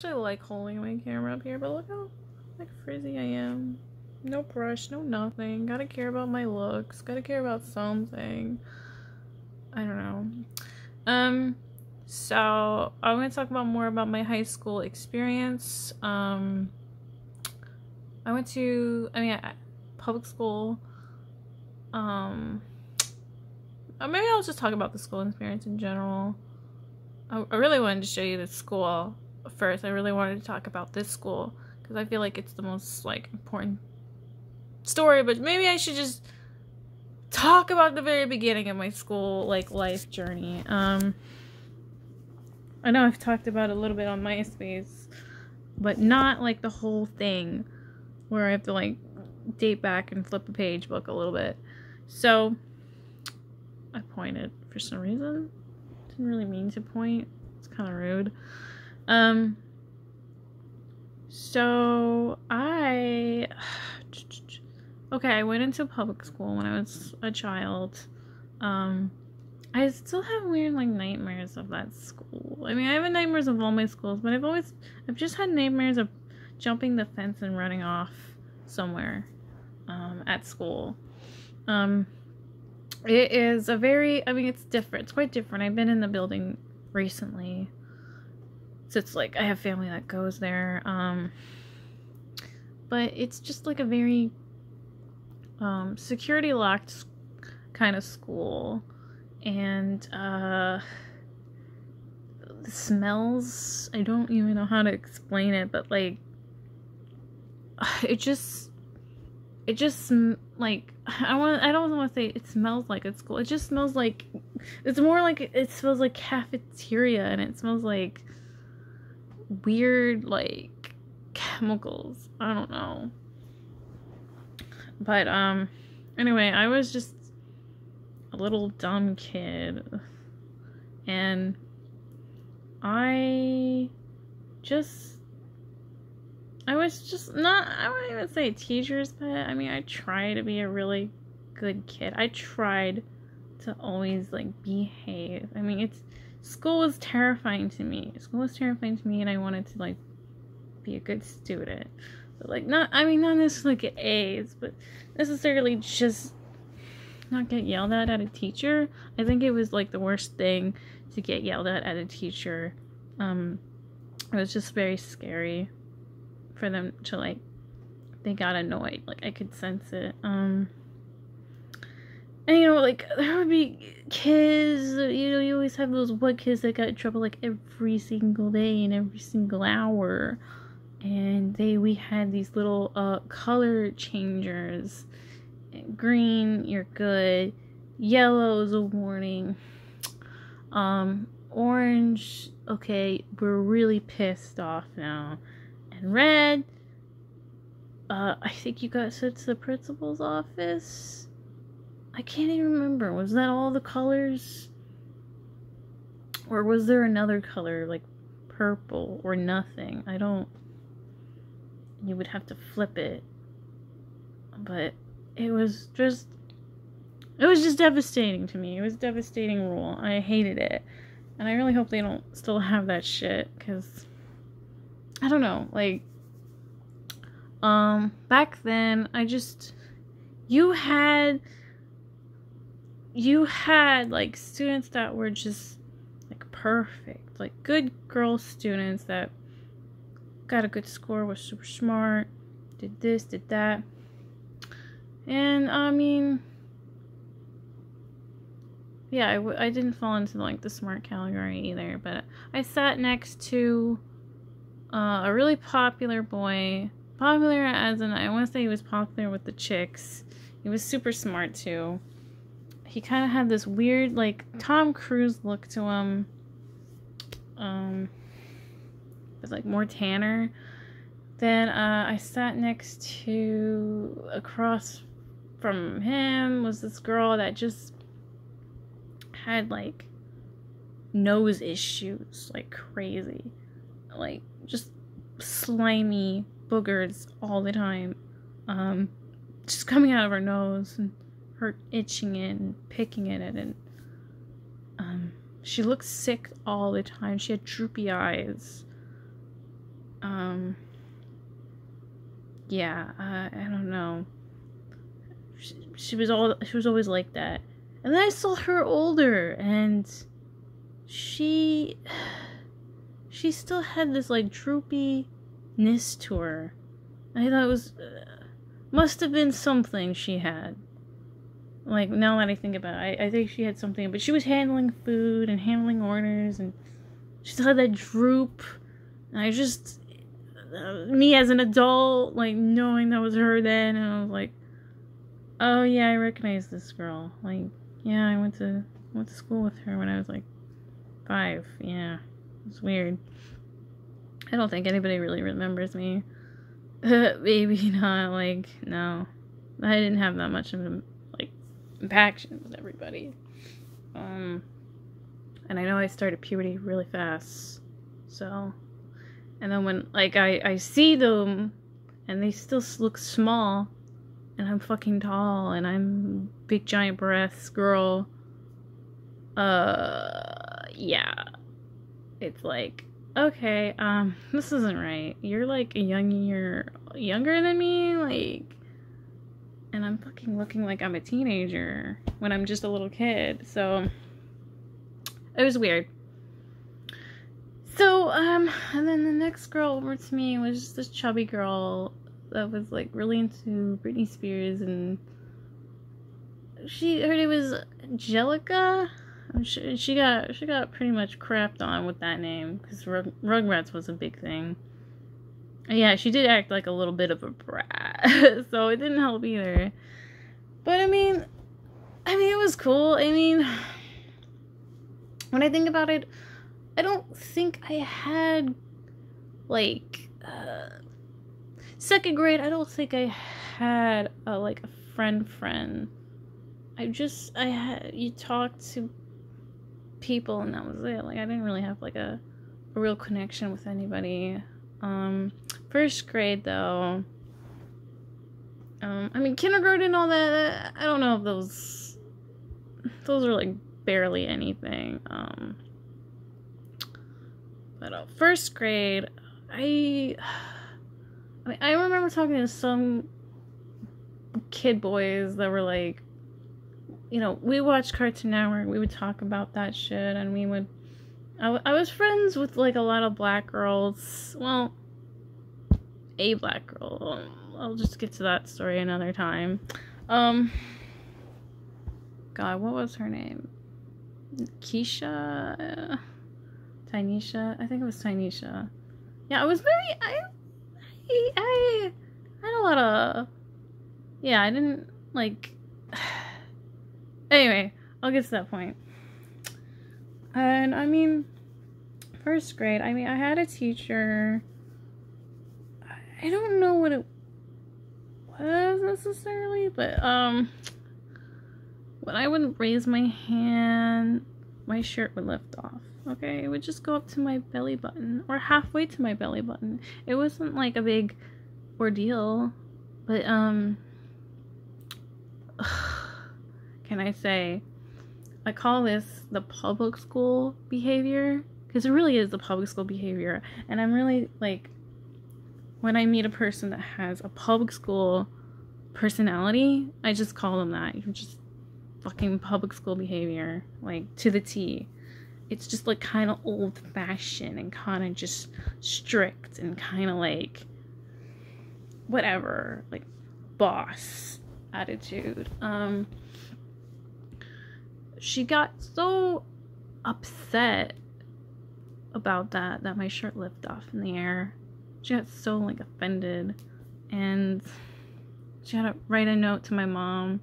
I like holding my camera up here, but look how like frizzy I am. No brush, no nothing. Gotta care about my looks. Gotta care about something. I don't know. So I'm gonna talk about more about my high school experience. I went to, public school. Maybe I'll just talk about the school experience in general. I really wanted to show you this school first. I really wanted to talk about this school because I feel like it's the most like important story, but maybe I should just talk about the very beginning of my school like life journey. I know I've talked about it a little bit on MySpace, but not like the whole thing where I have to like date back and flip a page book a little bit. So I pointed for some reason. Didn't really mean to point. It's kind of rude. So I went into public school when I was a child. I still have weird like nightmares of that school. I mean, I have nightmares of all my schools, but I've just had nightmares of jumping the fence and running off somewhere at school. It is it's different. It's quite different. I've been in the building recently. So it's like I have family that goes there. But it's just like a very security locked kind of school. And the smells, I don't even know how to explain it, but like it just like I don't want to say it smells like a school. It just smells like, it's more like it smells like cafeteria, and it smells like weird like chemicals. I don't know. But anyway, I was just a little dumb kid, and I was just not, I wouldn't even say teacher's pet. I mean, I tried to be a really good kid. I tried to always like behave. I mean, school was terrifying to me. And I wanted to like be a good student. But like not necessarily get A's, but necessarily just not get yelled at a teacher. I think it was like the worst thing to get yelled at a teacher. It was just very scary for them to like, they got annoyed. Like I could sense it. And you know, like there would be kids, you know, you always have those one kids that got in trouble like every single day and every single hour. And we had these little color changers. Green, you're good. Yellow is a warning. Orange, okay, we're really pissed off now. And red, I think you got sent to the principal's office. I can't even remember. Was that all the colors? Or was there another color, like purple or nothing? You would have to flip it. But it was just devastating to me. It was a devastating rule. I hated it. And I really hope they don't still have that shit, because I don't know, like back then you had like students that were just like perfect, like good girl students that got a good score, was super smart, did this, did that. And I mean, yeah, I didn't fall into like the smart category either, but I sat next to a really popular boy. Popular as in, I want to say he was popular with the chicks. He was super smart too. He kind of had this weird like Tom Cruise look to him. But like more tanner. Then I sat next to, across from him was this girl that just had like nose issues like crazy, like just slimy boogers all the time, just coming out of her nose, and her itching it and picking at it, and she looked sick all the time. She had droopy eyes. Yeah, I don't know. She was always like that. And then I saw her older, and she still had this like droopiness to her. I thought it was must have been something she had. Like, now that I think about it, I think she had something, but she was handling food and handling orders, and she still had that droop. And I just, me as an adult, like, knowing that was her then, and I was like, oh yeah, I recognize this girl. Like, yeah, I went to school with her when I was like 5. Yeah, it's weird. I don't think anybody really remembers me. Maybe not. Like, no, I didn't have that much of a impaction with everybody. And I know I started puberty really fast, so, and then when, like, I see them, and they still look small, and I'm fucking tall, and I'm big giant breasts girl, yeah, it's like, okay, this isn't right. You're like a year younger than me, like, and I'm fucking looking like I'm a teenager when I'm just a little kid. So it was weird. So, and then the next girl over to me was just this chubby girl that was like really into Britney Spears, and her name was Angelica. She got pretty much crapped on with that name because Rugrats was a big thing. Yeah, she did act like a little bit of a brat, so it didn't help either. But I mean, it was cool. I mean, when I think about it, I don't think I had, like, 2nd grade, I don't think I had, like, a friend. You talked to people and that was it. Like, I didn't really have, like, a real connection with anybody. 1st grade, though, I mean, kindergarten and all that, I don't know if those are, like, barely anything, but 1st grade, I remember talking to some kid boys that were, like, you know, we watched Cartoon Network, we would talk about that shit, and I was friends with, like, a lot of black girls, well, a black girl. I'll just get to that story another time. God, what was her name? Keisha? Tynesha? I think it was Tynesha. Yeah, I was very, I had a lot of, yeah, I didn't, like, anyway, I'll get to that point. And, I mean, 1st grade, I mean, I had a teacher, I don't know what it was necessarily, but, when I would raise my hand, my shirt would lift off, okay? It would just go up to my belly button, or halfway to my belly button. It wasn't, like, a big ordeal, but, can I say, I call this the public school behavior, because it really is the public school behavior, and I'm really, like, when I meet a person that has a public school personality, I just call them that. You're just fucking public school behavior, like, to the T. It's just, like, kind of old-fashioned and kind of just strict and kind of, like, whatever, like, boss attitude. She got so upset about that my shirt lifted off in the air. She got so, like, offended, and she had to write a note to my mom,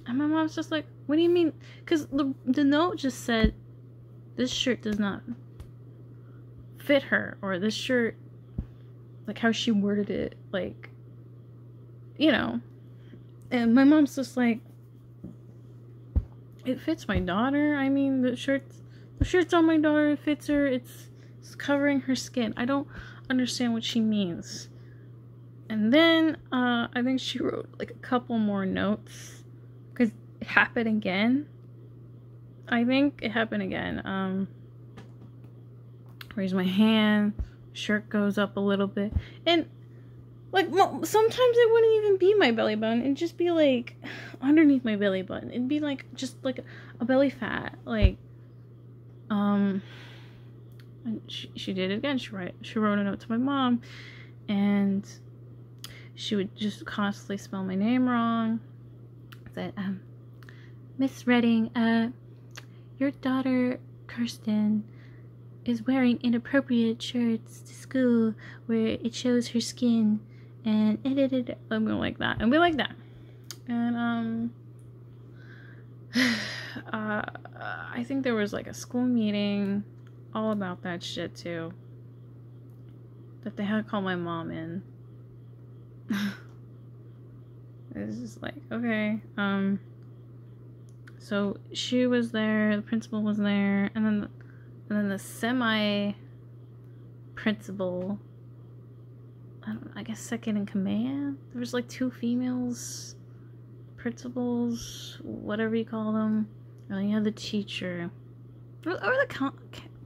and my mom's just like, what do you mean? Because the note just said, this shirt does not fit her, or this shirt, like, how she worded it, like, you know, and my mom's just like, it fits my daughter. I mean, the shirt's on my daughter, it fits her, it's covering her skin. I don't understand what she means. And then I think she wrote like a couple more notes, because it happened again. I think it happened again. Raise my hand, shirt goes up a little bit. And, like, sometimes it wouldn't even be my belly button. It'd just be, like, underneath my belly button. It'd be, like, just, like, a belly fat. Like, and she did it again. She wrote a note to my mom. And she would just constantly spell my name wrong. Said, Miss Redding, your daughter, Kirsten, is wearing inappropriate shirts to school where it shows her skin, and and we like that, and I think there was like a school meeting all about that shit too, that they had to call my mom in. It's just like, okay, so she was there, the principal was there, and then the semi-principal, I guess second in command, there was like 2 females, principals, whatever you call them, and then you had the teacher, or the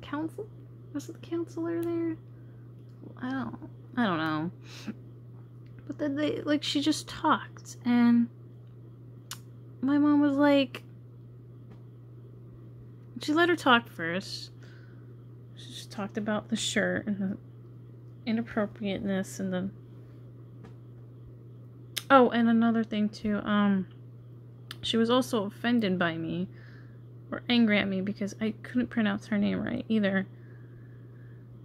council, was it the counselor there? I don't know, but then they, like, she just talked, and my mom was like, she let her talk first. She just talked about the shirt and the inappropriateness and the... Oh, and another thing too, she was also offended by me, or angry at me, because I couldn't pronounce her name right either.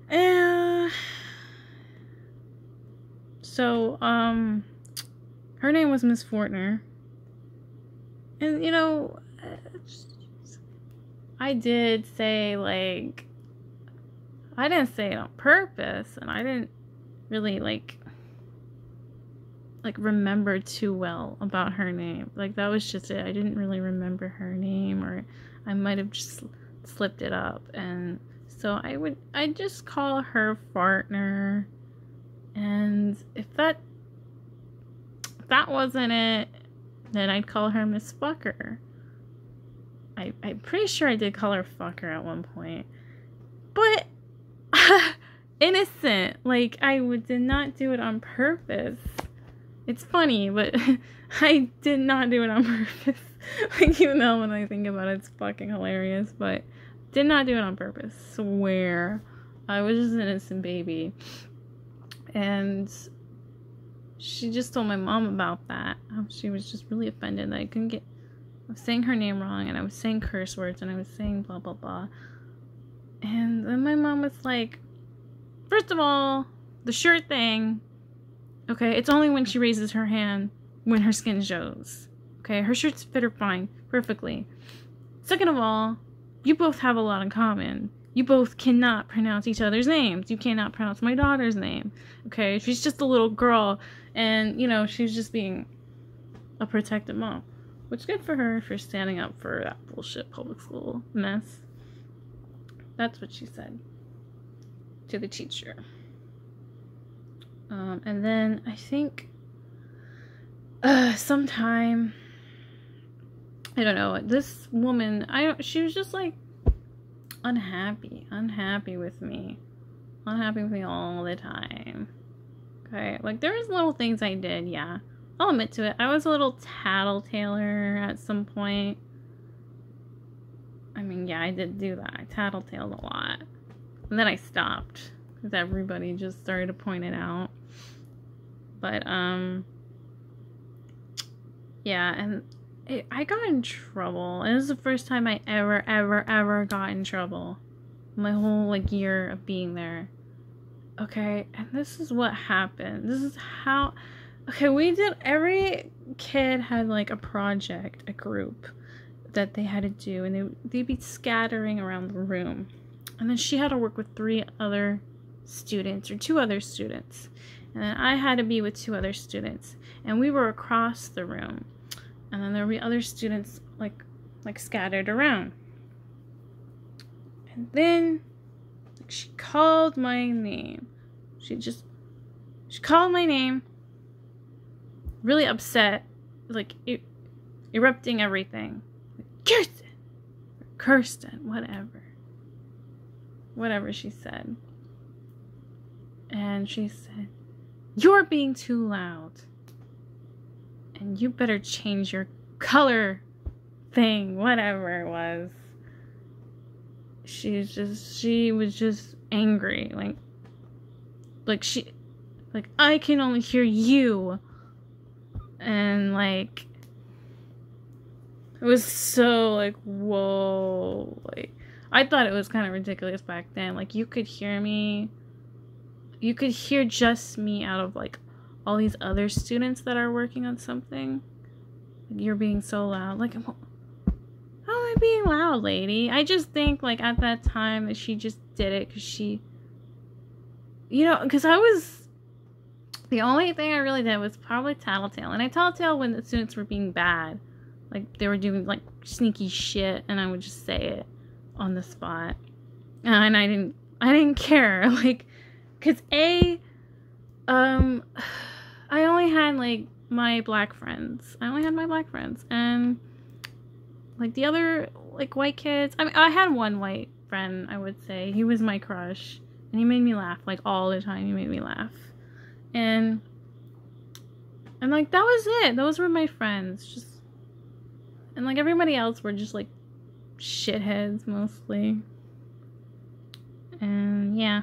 And so, her name was Miss Fortner. And, you know, I did say, like, I didn't say it on purpose, and I didn't really, like remember too well about her name. Like, that was just it. I didn't really remember her name, or I might have just slipped it up. And so I'd just call her Fartner. And if that wasn't it, then I'd call her Miss Fucker. I'm pretty sure I did call her Fucker at one point. But, innocent. Like, I did not do it on purpose. It's funny, but I did not do it on purpose. Like, even though when I think about it, it's fucking hilarious. But, did not do it on purpose. Swear. I was just an innocent baby. And she just told my mom about that. She was just really offended that I couldn't get... I was saying her name wrong, and I was saying curse words, and I was saying blah, blah, blah. And then my mom was like, first of all, the shirt thing, okay, it's only when she raises her hand when her skin shows. Okay, her shirts fit her fine, perfectly. Second of all, you both have a lot in common. You both cannot pronounce each other's names. You cannot pronounce my daughter's name. Okay, she's just a little girl, and, you know, she's just being a protective mom. Which, good for her for standing up for that bullshit public school mess. That's what she said to the teacher. And then I think sometime, I don't know, this woman, she was just like unhappy with me all the time. Okay, like, there was little things I did, yeah, I'll admit to it. I was a little tattletaler at some point. I mean, yeah, I did do that. I tattletaled a lot. And then I stopped, because everybody just started to point it out. But, yeah, and I got in trouble. And this is the first time I ever got in trouble. My whole, like, year of being there. Okay, and this is what happened. This is how... Okay, every kid had, like, a project, a group that they had to do, and they'd be scattering around the room. And then she had to work with 3 other students, or 2 other students. And then I had to be with 2 other students. And we were across the room. And then there would be other students, like scattered around. And then, like, she called my name. She called my name. Really upset, like, erupting everything. Kirsten, whatever she said. and she said, "You're being too loud. And you better change your color thing," whatever it was. She was just angry. Like, I can only hear you. And, like, it was so, like, whoa. Like, I thought it was kind of ridiculous back then. Like, you could hear me. You could hear just me out of, like, all these other students that are working on something. Like, you're being so loud. Like, how am I being loud, lady? I just think, like, at that time that she just did it because she... You know, because the only thing I really did was probably tattletale. And I tattletale when the students were being bad. Like, they were doing, like, sneaky shit. And I would just say it on the spot. And I didn't care. Like, because I only had, like, my black friends. And, like, the other, like, white kids. I mean, I had one white friend, I would say. He was my crush. And he made me laugh, like, all the time. He made me laugh. And like, that was it. Those were my friends. And, like, everybody else were just, like, shitheads, mostly. And, yeah.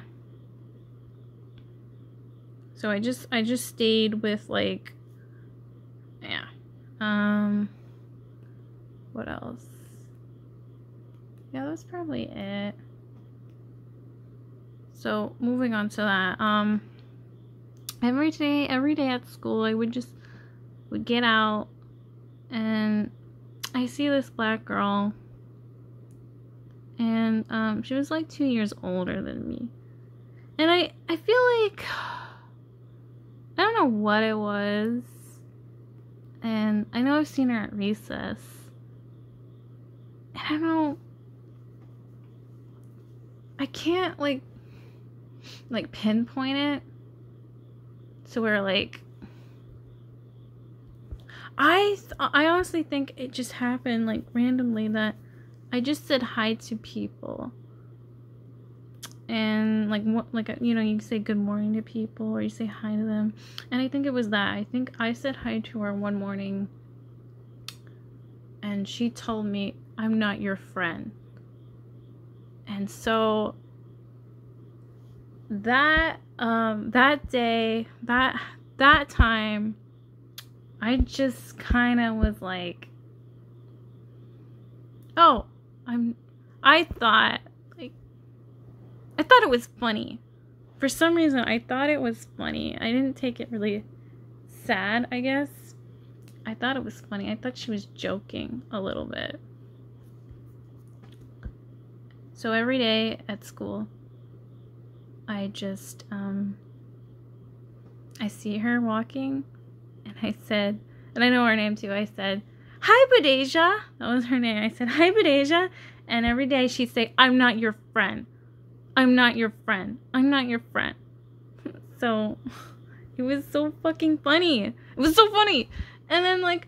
So I just stayed with, like, yeah. What else? Yeah, that's probably it. So, moving on to that, every day at school, I would get out, and I see this black girl, and, she was, like, 2 years older than me, and I feel like, I don't know what it was, and I know I've seen her at recess, and I can't, like pinpoint it. So where, like, I honestly think it just happened, like, randomly, that I just said hi to people. And, like, you know, you say good morning to people, or you say hi to them. And I think it was that. I think I said hi to her one morning, and she told me, "I'm not your friend." And so that day, that time, I just kind of was like, oh, I thought it was funny. For some reason, I thought it was funny. I didn't take it really sad, I guess. I thought it was funny. I thought she was joking a little bit. So every day at school, I just, I see her walking, and I said, and I know her name too, I said, "Hi, Bodasia." That was her name. I said, "Hi, Bodasia." And every day she'd say, "I'm not your friend. I'm not your friend. I'm not your friend." So, it was so fucking funny. It was so funny. And then, like,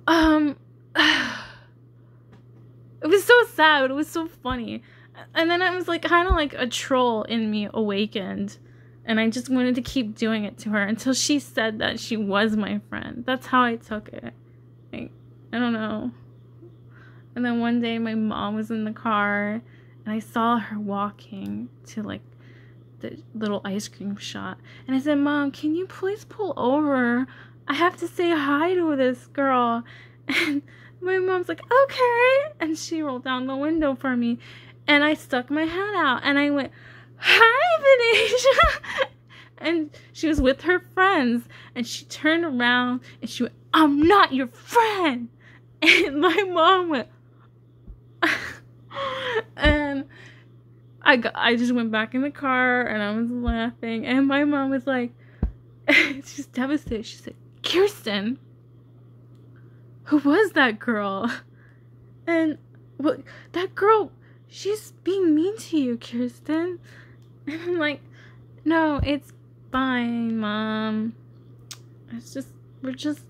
it was so sad, but it was so funny. And then I was, like, kind of like a troll in me awakened. And I just wanted to keep doing it to her until she said that she was my friend. That's how I took it. Like, I don't know. And then one day my mom was in the car, and I saw her walking to, like, the little ice cream shop. And I said, "Mom, can you please pull over? I have to say hi to this girl." And my mom's like, "Okay." And she rolled down the window for me. And I stuck my head out, and I went, "Hi, Venetia." And she was with her friends, and she turned around, and she went, "I'm not your friend." And my mom went, and I just went back in the car, and I was laughing, and my mom was like, she's devastated. She said, "Kirsten, who was that girl?" And, "Well, that girl, she's being mean to you, Kirsten." And I'm like, "No, it's fine, Mom. We're just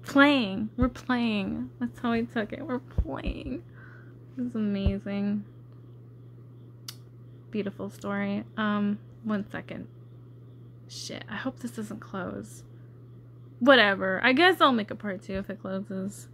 playing. We're playing." That's how I took it. We're playing. It was amazing. Beautiful story. 1 second. Shit, I hope this doesn't close. Whatever. I guess I'll make a part 2 if it closes.